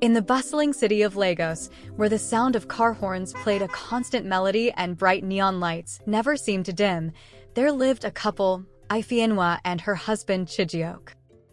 In the bustling city of Lagos, where the sound of car horns played a constant melody and bright neon lights never seemed to dim, there lived a couple, Ifeinwa and her husband Chijioke.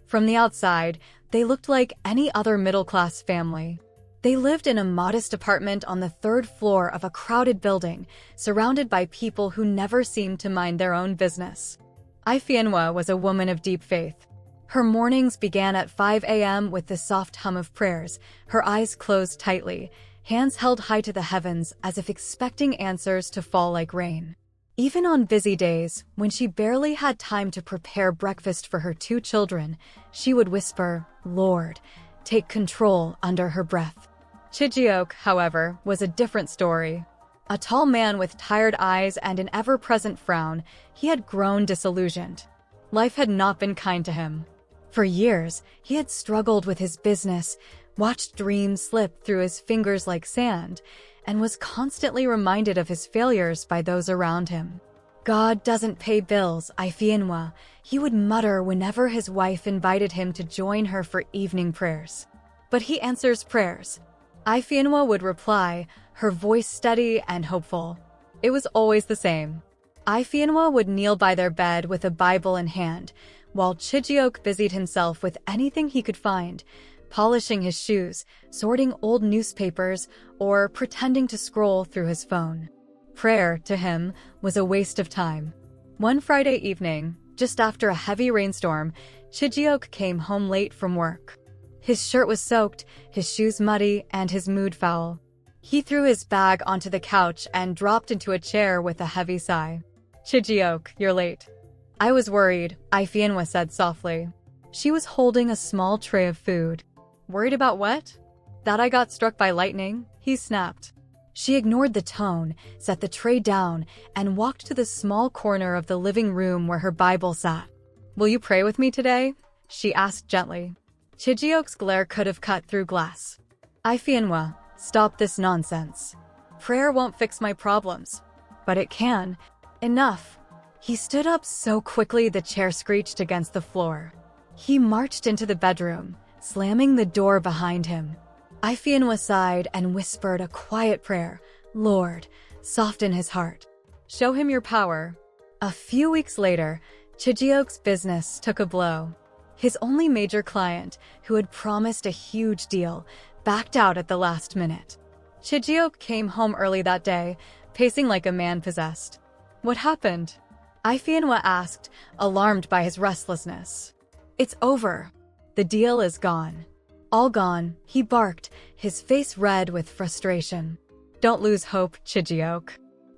From the outside, they looked like any other middle-class family. They lived in a modest apartment on the third floor of a crowded building, surrounded by people who never seemed to mind their own business. Ifeinwa was a woman of deep faith. Her mornings began at 5 a.m. with the soft hum of prayers, her eyes closed tightly, hands held high to the heavens as if expecting answers to fall like rain. Even on busy days, when she barely had time to prepare breakfast for her 2 children, she would whisper, "Lord, take control," under her breath. Chijioke, however, was a different story. A tall man with tired eyes and an ever-present frown, he had grown disillusioned. Life had not been kind to him. For years, he had struggled with his business, watched dreams slip through his fingers like sand, and was constantly reminded of his failures by those around him. "God doesn't pay bills, Ifeinwa," he would mutter whenever his wife invited him to join her for evening prayers. "But he answers prayers," Ifeinwa would reply, her voice steady and hopeful. It was always the same. Ifeinwa would kneel by their bed with a Bible in hand, while Chijioke busied himself with anything he could find, polishing his shoes, sorting old newspapers, or pretending to scroll through his phone. Prayer, to him, was a waste of time. One Friday evening, just after a heavy rainstorm, Chijioke came home late from work. His shirt was soaked, his shoes muddy, and his mood foul. He threw his bag onto the couch and dropped into a chair with a heavy sigh. "Chijioke, you're late." "I was worried," Ifeinwa said softly. She was holding a small tray of food. "Worried about what?" "That I got struck by lightning," he snapped. She ignored the tone, set the tray down, and walked to the small corner of the living room where her Bible sat. "Will you pray with me today?" she asked gently. Chijioke's glare could have cut through glass. "Ifeinwa, stop this nonsense. Prayer won't fix my problems." "But it can." "Enough." He stood up so quickly the chair screeched against the floor. He marched into the bedroom, slamming the door behind him. Ifeinwa sighed and whispered a quiet prayer, "Lord, soften his heart. Show him your power." A few weeks later, Chijioke's business took a blow. His only major client, who had promised a huge deal, backed out at the last minute. Chijioke came home early that day, pacing like a man possessed. "What happened?" Ifeinwa asked, alarmed by his restlessness. "It's over. The deal is gone." "All gone," he barked, his face red with frustration. "Don't lose hope, Chijioke.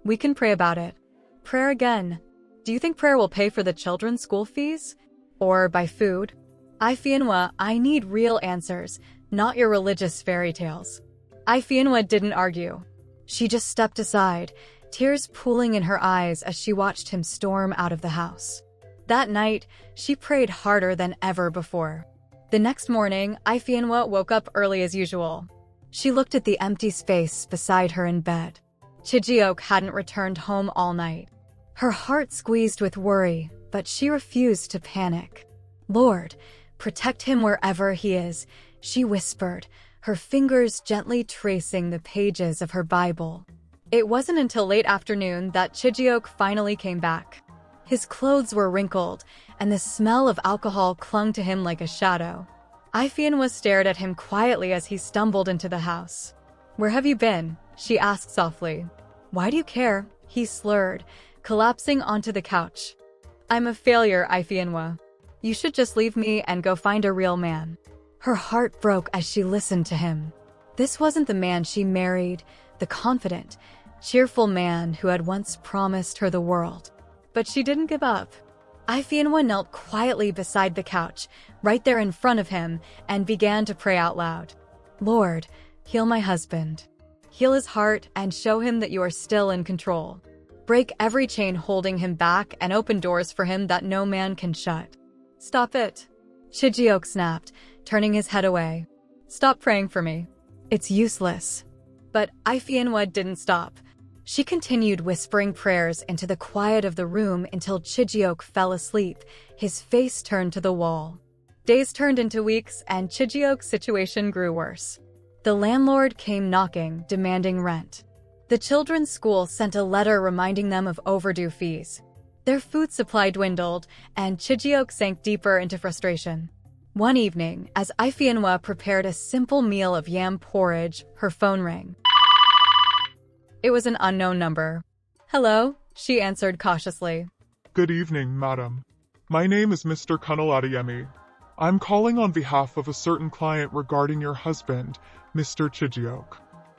We can pray about it." "Prayer again? Do you think prayer will pay for the children's school fees? Or buy food?" "Ifeinwa, I need real answers, not your religious fairy tales." Ifeinwa didn't argue. She just stepped aside, tears pooling in her eyes as she watched him storm out of the house. That night, she prayed harder than ever before. The next morning, Ifeinwa woke up early as usual. She looked at the empty space beside her in bed. Chijioke hadn't returned home all night. Her heart squeezed with worry, but she refused to panic. "Lord, protect him wherever he is," she whispered, her fingers gently tracing the pages of her Bible. It wasn't until late afternoon that Chijioke finally came back. His clothes were wrinkled, and the smell of alcohol clung to him like a shadow. Ifeinwa stared at him quietly as he stumbled into the house. "Where have you been?" she asked softly. "Why do you care?" he slurred, collapsing onto the couch. "I'm a failure, Ifeinwa. You should just leave me and go find a real man." Her heart broke as she listened to him. This wasn't the man she married, the confident, cheerful man who had once promised her the world. But she didn't give up. Ifeinwa knelt quietly beside the couch, right there in front of him, and began to pray out loud. "Lord, heal my husband. Heal his heart and show him that you are still in control. Break every chain holding him back and open doors for him that no man can shut." "Stop it," Chijioke snapped, turning his head away. "Stop praying for me. It's useless." But Ifeinwa didn't stop. She continued whispering prayers into the quiet of the room until Chijioke fell asleep, his face turned to the wall. Days turned into weeks, and Chijioke's situation grew worse. The landlord came knocking, demanding rent. The children's school sent a letter reminding them of overdue fees. Their food supply dwindled, and Chijioke sank deeper into frustration. One evening, as Ifianwa prepared a simple meal of yam porridge, her phone rang. It was an unknown number. "Hello," she answered cautiously. Good evening, madam. My name is Mr. Kunal Adeyemi. I'm calling on behalf of a certain client regarding your husband, Mr. Chijioke.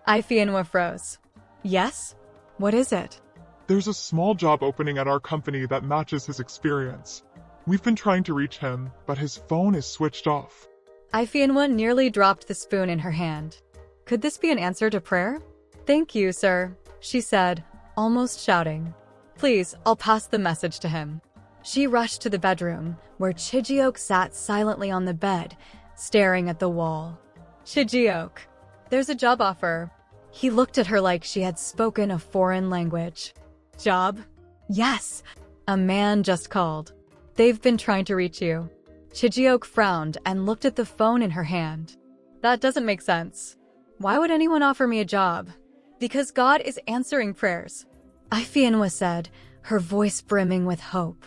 Ifianwa froze. "Yes? What is it?" There's a small job opening at our company that matches his experience. We've been trying to reach him, but his phone is switched off. Ifianwa nearly dropped the spoon in her hand. "Could this be an answer to prayer?" "Thank you, sir," she said, almost shouting. "Please, I'll pass the message to him." She rushed to the bedroom, where Chijioke sat silently on the bed, staring at the wall. "Chijioke, there's a job offer." He looked at her like she had spoken a foreign language. "Job?" "Yes. A man just called. They've been trying to reach you." Chijioke frowned and looked at the phone in her hand. "That doesn't make sense. Why would anyone offer me a job?" "Because God is answering prayers," Ifianwa said, her voice brimming with hope.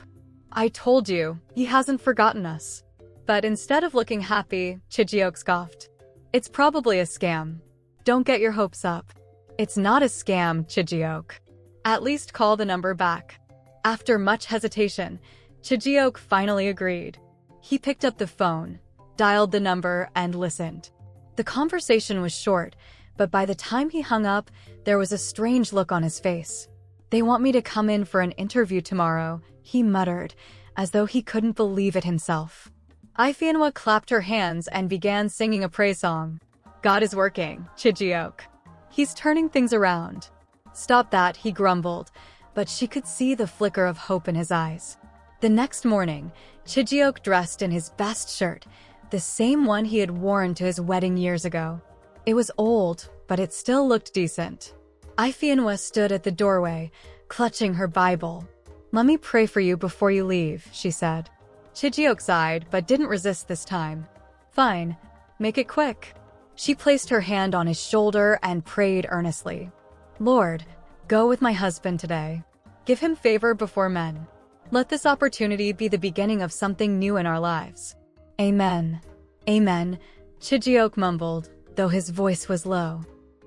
"I told you, he hasn't forgotten us." But instead of looking happy, Chijioke scoffed. "It's probably a scam. Don't get your hopes up." "It's not a scam, Chijioke. At least call the number back." After much hesitation, Chijioke finally agreed. He picked up the phone, dialed the number, and listened. The conversation was short, but by the time he hung up, there was a strange look on his face. "They want me to come in for an interview tomorrow," he muttered, as though he couldn't believe it himself. Ifianwa clapped her hands and began singing a praise song. "God is working, Chijioke. He's turning things around." "Stop that," he grumbled, but she could see the flicker of hope in his eyes. The next morning, Chijioke dressed in his best shirt, the same one he had worn to his wedding years ago. It was old, but it still looked decent. Ifianwa stood at the doorway, clutching her Bible. "Let me pray for you before you leave," she said. Chijioke sighed, but didn't resist this time. "Fine. Make it quick." She placed her hand on his shoulder and prayed earnestly. "Lord, go with my husband today. Give him favor before men. Let this opportunity be the beginning of something new in our lives." "Amen. Amen," Chijioke mumbled, though his voice was low.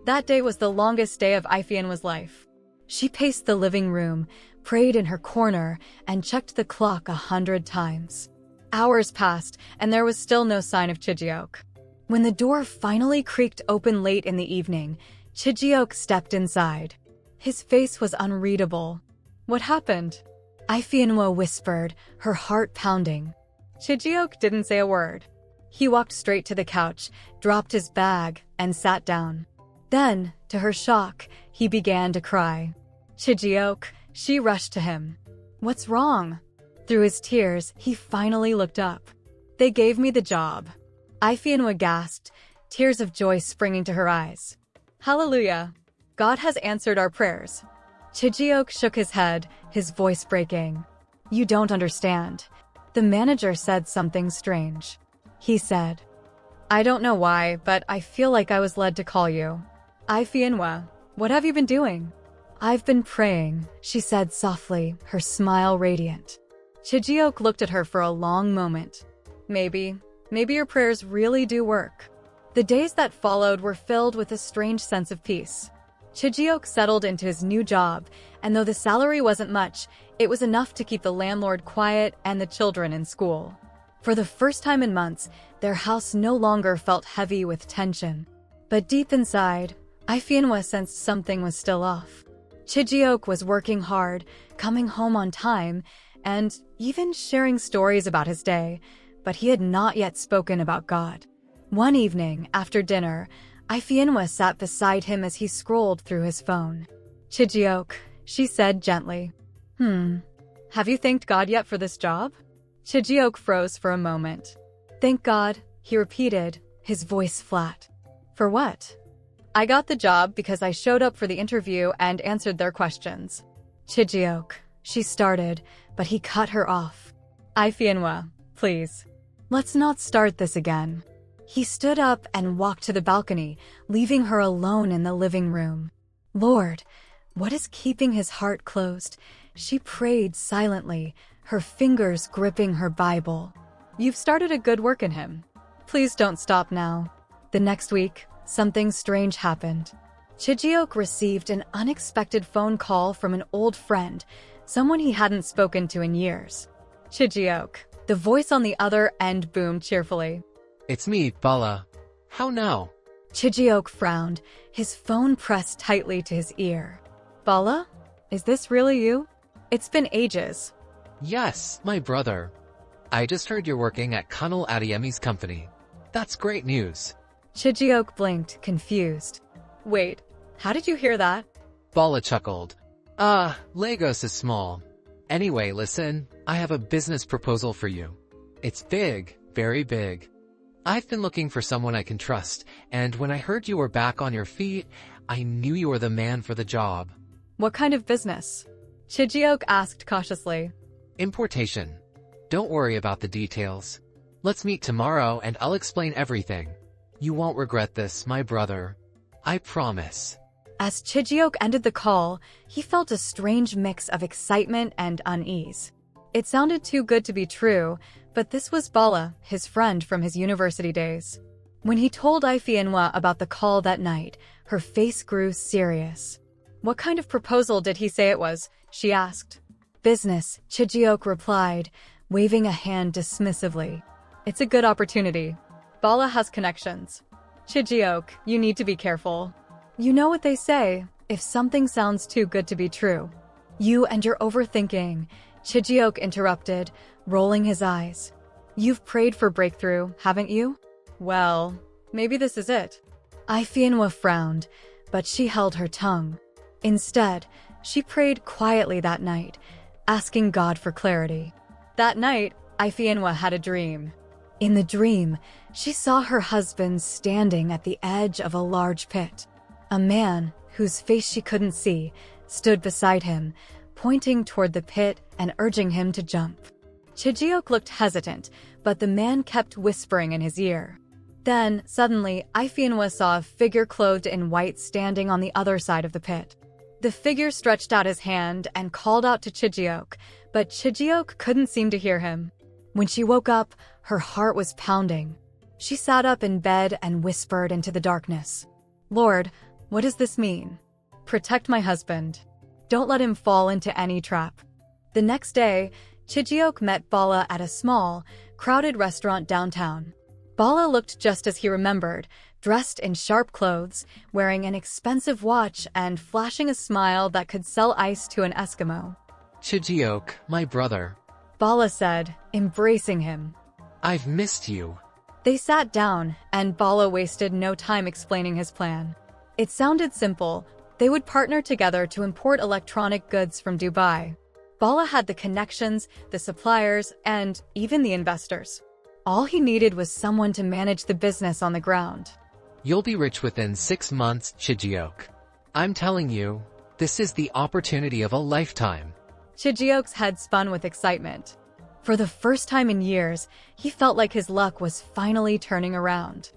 That day was the longest day of Ifianwa's life. She paced the living room, prayed in her corner, and checked the clock 100 times. Hours passed, and there was still no sign of Chijioke. When the door finally creaked open late in the evening, Chijioke stepped inside. His face was unreadable. "What happened?" Ifianwa whispered, her heart pounding. Chijioke didn't say a word. He walked straight to the couch, dropped his bag, and sat down. Then, to her shock, he began to cry. "Chijioke," she rushed to him. "What's wrong?" Through his tears, he finally looked up. "They gave me the job." Ifianwa gasped, tears of joy springing to her eyes. "Hallelujah! God has answered our prayers." Chijioke shook his head, his voice breaking. "You don't understand. The manager said something strange." He said, "I don't know why, but I feel like I was led to call you." "Ifianwa, what have you been doing?" "I've been praying," she said softly, her smile radiant. Chijioke looked at her for a long moment. Maybe your prayers really do work." The days that followed were filled with a strange sense of peace. Chijioke settled into his new job, and though the salary wasn't much, it was enough to keep the landlord quiet and the children in school. For the first time in months, their house no longer felt heavy with tension. But deep inside, Ifianwa sensed something was still off. Chijioke was working hard, coming home on time, and even sharing stories about his day, but he had not yet spoken about God. One evening, after dinner, Ifianwa sat beside him as he scrolled through his phone. "Chijioke," she said gently. Have you thanked God yet for this job?" Chijioke froze for a moment. "Thank God," he repeated, his voice flat. "For what?" "I got the job because I showed up for the interview and answered their questions." "Chijioke," she started, but he cut her off. "Ifianwa, please. Let's not start this again." He stood up and walked to the balcony, leaving her alone in the living room. Lord, what is keeping his heart closed? She prayed silently, her fingers gripping her Bible. You've started a good work in him. Please don't stop now. The next week, something strange happened. Chijioke received an unexpected phone call from an old friend, someone he hadn't spoken to in years. Chijioke. The voice on the other end boomed cheerfully. It's me, Bala. How now? Chijioke frowned, his phone pressed tightly to his ear. Bala? Is this really you? It's been ages. Yes, my brother. I just heard you're working at Colonel Adeyemi's company. That's great news. Chijioke blinked, confused. Wait, how did you hear that? Bala chuckled. Lagos is small. Anyway, listen, I have a business proposal for you. It's big, very big. I've been looking for someone I can trust, and when I heard you were back on your feet, I knew you were the man for the job. What kind of business? Chijioke asked cautiously. Importation. Don't worry about the details. Let's meet tomorrow and I'll explain everything. You won't regret this, my brother. I promise. As Chijioke ended the call, he felt a strange mix of excitement and unease. It sounded too good to be true, but this was Bala, his friend from his university days. When he told Ifienwa about the call that night, her face grew serious. What kind of proposal did he say it was? She asked. Business, Chijioke replied, waving a hand dismissively. It's a good opportunity. Bala has connections. Chijioke, you need to be careful. You know what they say, if something sounds too good to be true. You and your overthinking, Chijioke interrupted, rolling his eyes. You've prayed for breakthrough, haven't you? Well, maybe this is it. Ifienwa frowned, but she held her tongue. Instead, she prayed quietly that night, asking God for clarity. That night, Ifienwa had a dream. In the dream, she saw her husband standing at the edge of a large pit. A man, whose face she couldn't see, stood beside him, pointing toward the pit and urging him to jump. Chijioke looked hesitant, but the man kept whispering in his ear. Then, suddenly, Ifienwa saw a figure clothed in white standing on the other side of the pit. The figure stretched out his hand and called out to Chijioke, but Chijioke couldn't seem to hear him. When she woke up, her heart was pounding. She sat up in bed and whispered into the darkness. Lord, what does this mean? Protect my husband. Don't let him fall into any trap. The next day, Chijioke met Bala at a small, crowded restaurant downtown. Bala looked just as he remembered, dressed in sharp clothes, wearing an expensive watch and flashing a smile that could sell ice to an Eskimo. Chijioke, my brother. Bala said, embracing him. I've missed you. They sat down, and Bala wasted no time explaining his plan. It sounded simple. They would partner together to import electronic goods from Dubai. Bala had the connections, the suppliers, and even the investors. All he needed was someone to manage the business on the ground. You'll be rich within 6 months, Chijioke. I'm telling you, this is the opportunity of a lifetime. Chijioke's head spun with excitement. For the first time in years, he felt like his luck was finally turning around.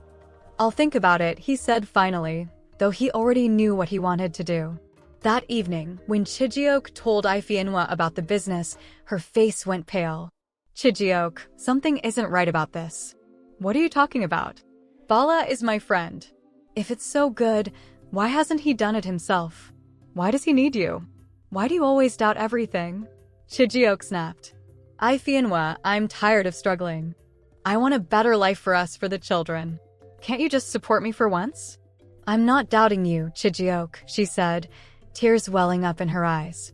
I'll think about it, he said finally, though he already knew what he wanted to do. That evening, when Chijioke told Ifienwa about the business, her face went pale. Chijioke, something isn't right about this. What are you talking about? Bala is my friend. If it's so good, why hasn't he done it himself? Why does he need you? Why do you always doubt everything? Chijioke snapped. Ifienwa, I'm tired of struggling. I want a better life for us, for the children. Can't you just support me for once? I'm not doubting you, Chijioke, she said, tears welling up in her eyes.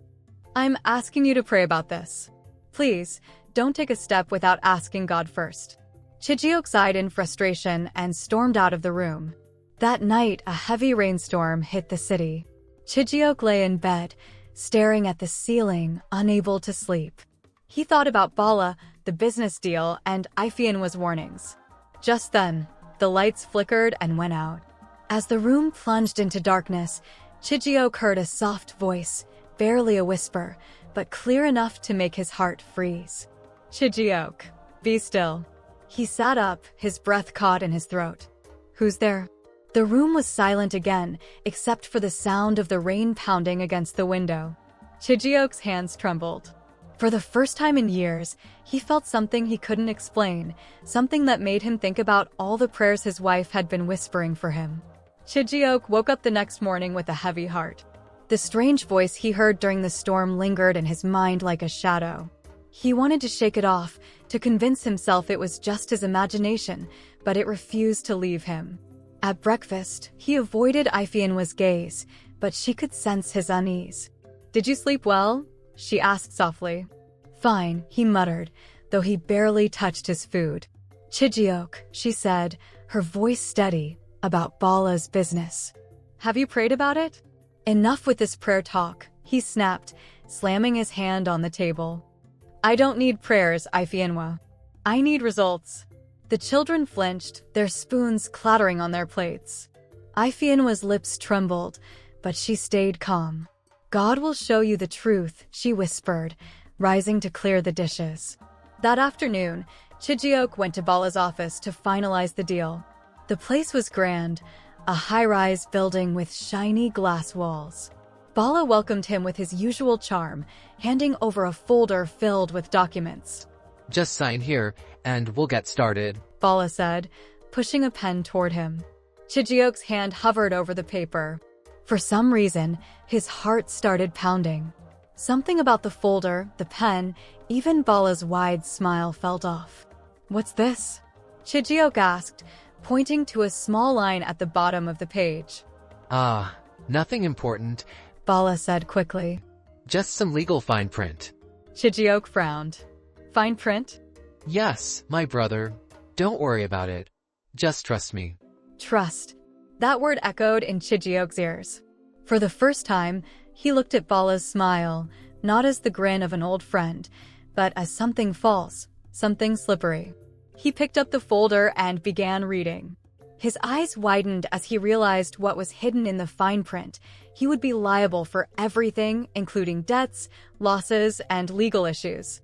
I'm asking you to pray about this. Please, don't take a step without asking God first. Chijioke sighed in frustration and stormed out of the room. That night, a heavy rainstorm hit the city. Chijioke lay in bed, staring at the ceiling, unable to sleep. He thought about Bala, the business deal, and Ifienwa's warnings. Just then, the lights flickered and went out. As the room plunged into darkness, Chijioke heard a soft voice, barely a whisper, but clear enough to make his heart freeze. Chijioke, be still. He sat up, his breath caught in his throat. Who's there? The room was silent again, except for the sound of the rain pounding against the window. Chijioke's hands trembled. For the first time in years, he felt something he couldn't explain, something that made him think about all the prayers his wife had been whispering for him. Chijioke woke up the next morning with a heavy heart. The strange voice he heard during the storm lingered in his mind like a shadow. He wanted to shake it off, to convince himself it was just his imagination, but it refused to leave him. At breakfast, he avoided Ifianwa's gaze, but she could sense his unease. "Did you sleep well?" she asked softly. "Fine," he muttered, though he barely touched his food. "Chijioke," she said, her voice steady, "about Bala's business. Have you prayed about it?" "Enough with this prayer talk," he snapped, slamming his hand on the table. "I don't need prayers, Ifianwa. I need results." The children flinched, their spoons clattering on their plates. Ifianwa's lips trembled, but she stayed calm. "God will show you the truth," she whispered, rising to clear the dishes. That afternoon, Chijioke went to Bala's office to finalize the deal. The place was grand, a high-rise building with shiny glass walls. Bala welcomed him with his usual charm, handing over a folder filled with documents. Just sign here, and we'll get started. Bala said, pushing a pen toward him. Chijioke's hand hovered over the paper. For some reason, his heart started pounding. Something about the folder, the pen, even Bala's wide smile felt off. "What's this?" Chijioke asked, pointing to a small line at the bottom of the page. "Ah, nothing important. Bala said quickly. Just some legal fine print." Chijioke frowned. "Fine print?" "Yes, my brother. Don't worry about it. Just trust me." Trust. That word echoed in Chijioke's ears. For the first time, he looked at Bala's smile, not as the grin of an old friend, but as something false, something slippery. He picked up the folder and began reading. His eyes widened as he realized what was hidden in the fine print. He would be liable for everything, including debts, losses, and legal issues.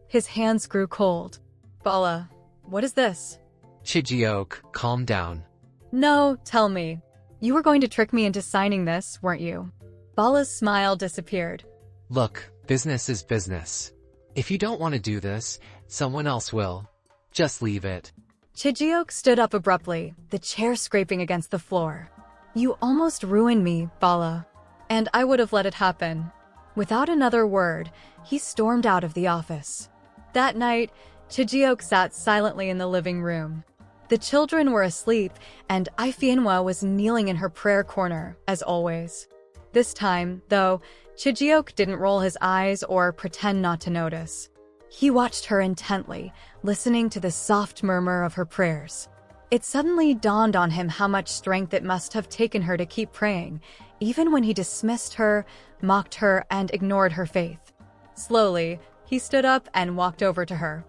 His hands grew cold. "Bala, what is this?" Chijioke, calm down. "No, tell me. You were going to trick me into signing this, weren't you?" Bala's smile disappeared. Look, business is business. If you don't want to do this, someone else will. Just leave it. Chijioke stood up abruptly, the chair scraping against the floor. "You almost ruined me, Bala. And I would have let it happen." Without another word, he stormed out of the office. That night, Chijioke sat silently in the living room. The children were asleep, and Ifianwa was kneeling in her prayer corner, as always. This time, though, Chijioke didn't roll his eyes or pretend not to notice. He watched her intently, listening to the soft murmur of her prayers. It suddenly dawned on him how much strength it must have taken her to keep praying, even when he dismissed her, mocked her, and ignored her faith. Slowly, he stood up and walked over to her.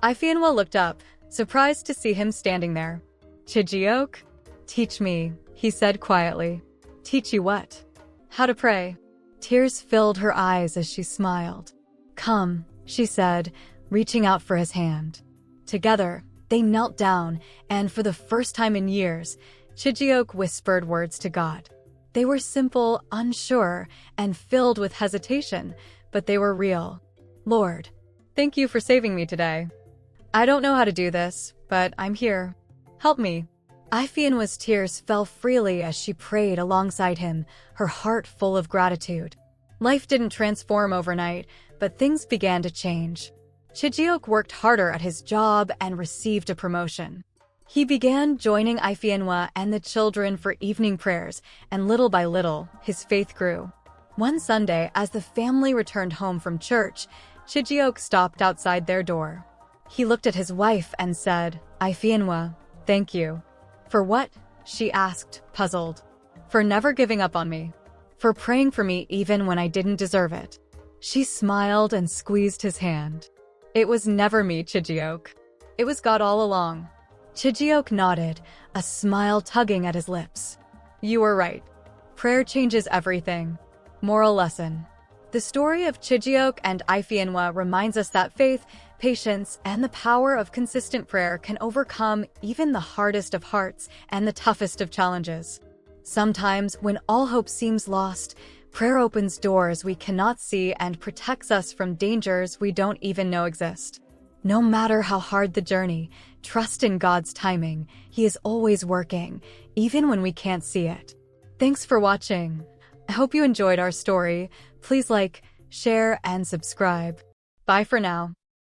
Ifianwa looked up, surprised to see him standing there. "Chijioke? Teach me," he said quietly. "Teach you what?" "How to pray." Tears filled her eyes as she smiled. "Come," she said, reaching out for his hand. Together, they knelt down, and for the first time in years, Chijioke whispered words to God. They were simple, unsure, and filled with hesitation, but they were real. "Lord, thank you for saving me today. I don't know how to do this, but I'm here. Help me." Ifianwa's tears fell freely as she prayed alongside him, her heart full of gratitude. Life didn't transform overnight, but things began to change. Chijioke worked harder at his job and received a promotion. He began joining Ifianwa and the children for evening prayers, and little by little, his faith grew. One Sunday, as the family returned home from church, Chijioke stopped outside their door. He looked at his wife and said, "Ifianwa, thank you." "For what?" she asked, puzzled. "For never giving up on me. For praying for me even when I didn't deserve it." She smiled and squeezed his hand. "It was never me, Chijioke. It was God all along." Chijioke nodded, a smile tugging at his lips. "You were right. Prayer changes everything." Moral lesson. The story of Chijioke and Ifianwa reminds us that faith, Patience and the power of consistent prayer can overcome even the hardest of hearts and the toughest of challenges. Sometimes, when all hope seems lost, prayer opens doors we cannot see and protects us from dangers we don't even know exist. No matter how hard the journey, trust in God's timing. He is always working, even when we can't see it. Thanks for watching. I hope you enjoyed our story. Please like, share, and subscribe. Bye for now.